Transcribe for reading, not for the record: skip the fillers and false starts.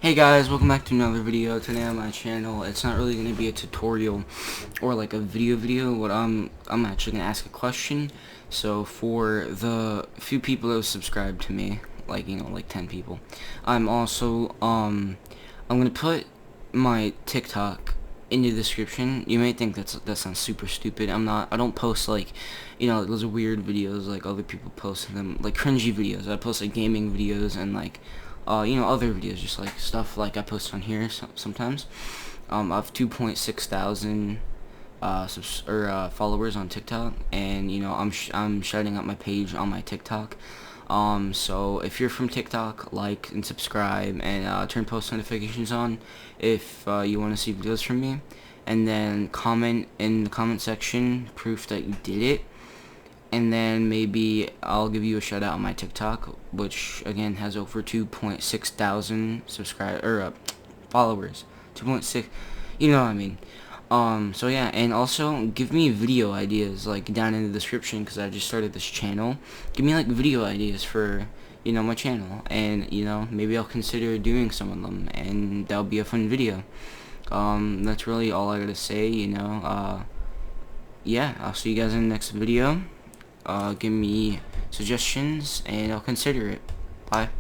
Hey guys, welcome back to another video. Today on my channel, it's not really going to be a tutorial or like a video. What I'm actually going to ask a question. So for the few people who have subscribed to me, like like 10 people, I'm going to put my TikTok in the description. You may think that sounds super stupid. I don't post like those weird videos like other people post them, like cringy videos. I post like gaming videos and like other videos, just like stuff like I post on here sometimes. I have 2.6 thousand followers on TikTok, and I'm shouting out my page on my TikTok. So if you're from TikTok, like and subscribe, and turn post notifications on if you want to see videos from me, and then comment in the comment section proof that you did it, and then maybe I'll give you a shout out on my TikTok, which again has over 2.6 thousand followers. 2.6, you know what I mean. So yeah, and also give me video ideas like down in the description, because I just started this channel. Give me like video ideas for my channel, and maybe I'll consider doing some of them, and that'll be a fun video. That's really all I gotta say. Yeah, I'll see you guys in the next video. Give me suggestions and I'll consider it. Bye.